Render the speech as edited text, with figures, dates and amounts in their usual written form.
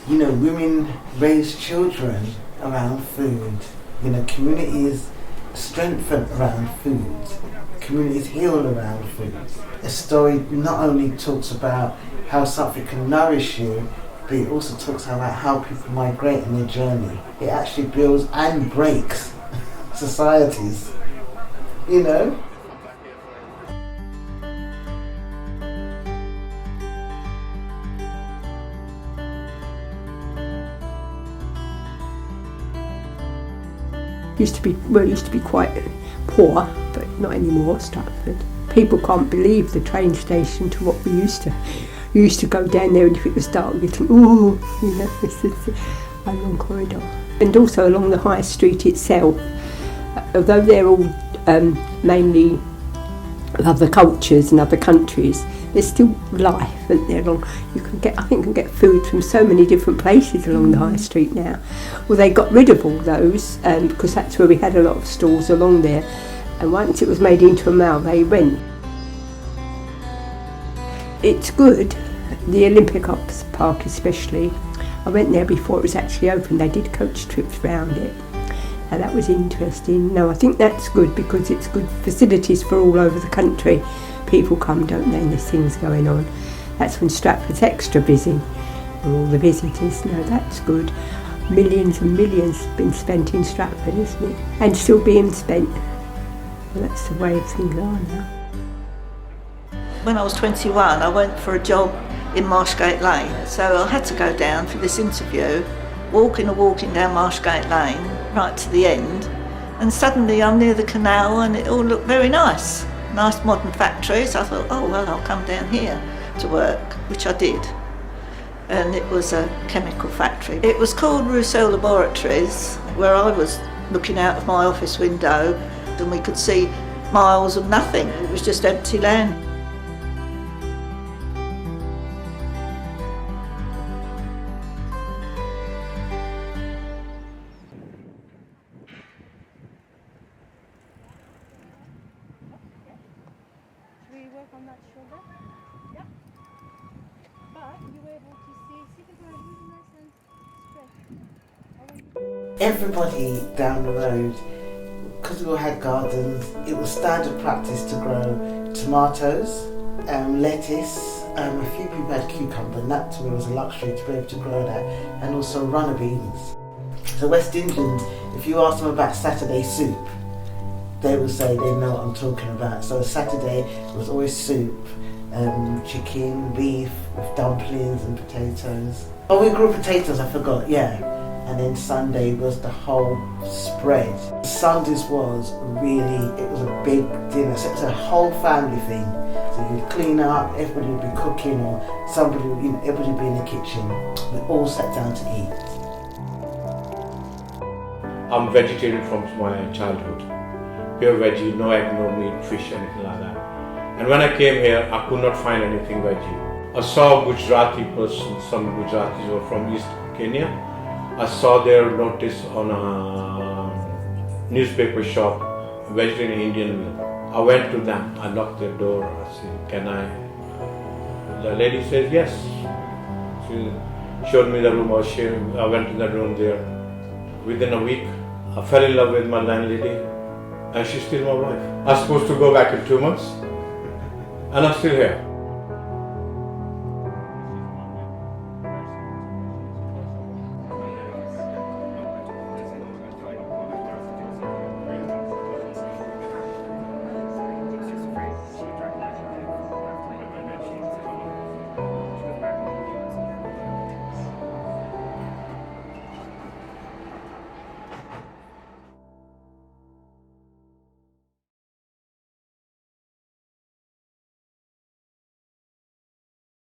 Women raise children around food. Communities strengthen around food. Communities heal around food. A story not only talks about how something can nourish you, but it also talks about how people migrate in their journey. It actually builds and breaks societies, It used to be quite poor, but not anymore, Stratford. People can't believe the train station to what we used to. You used to go down there and if it was dark, you'd think, this is a long corridor. And also along the high street itself, although they're all mainly other cultures and other countries, there's still life, isn't there? You can get food from so many different places along the high street now. Well, they got rid of all those because that's where we had a lot of stalls along there. And once it was made into a mall, they went. It's good, the Olympic Park especially. I went there before it was actually open. They did coach trips round it. And that was interesting. No, I think that's good because it's good facilities for all over the country. People come, don't they, and there's things going on. That's when Stratford's extra busy for all the visitors. No, that's good. Millions and millions been spent in Stratford, isn't it? And still being spent. Well, that's the way of things are now. When I was 21, I went for a job in Marshgate Lane, so I had to go down for this interview, walking down Marshgate Lane, right to the end, and suddenly I'm near the canal and it all looked very nice. Nice modern factories. I thought, oh well, I'll come down here to work, which I did. And it was a chemical factory. It was called Rousseau Laboratories, where I was looking out of my office window and we could see miles of nothing. It was just empty land. On that shoulder. Yep. But you were able to see it was really nice and straight. Everybody down the road, because we all had gardens, it was standard practice to grow tomatoes, lettuce, a few people had cucumber, and that to me was a luxury to be able to grow that, and also runner beans. So West Indians, if you ask them about Saturday soup, they will say they know what I'm talking about. So Saturday was always soup, chicken, beef, with dumplings and potatoes. Oh, we grew potatoes, I forgot, yeah. And then Sunday was the whole spread. Sundays was a big dinner. So it was a whole family thing. So you'd clean up, everybody would be cooking, or everybody would be in the kitchen. We all sat down to eat. I'm vegetarian from my childhood. Pure veggie, no egg, no meat, fish, anything like that. And when I came here, I could not find anything veggie. I saw a Gujarati person, some Gujaratis were from East Kenya. I saw their notice on a newspaper shop, vegetarian Indian meal. I went to them, I knocked their door, I said, can I? The lady says yes. She showed me the room, I went to the room there. Within a week, I fell in love with my landlady. And she's still my wife. I was supposed to go back in 2 months, and I'm still here.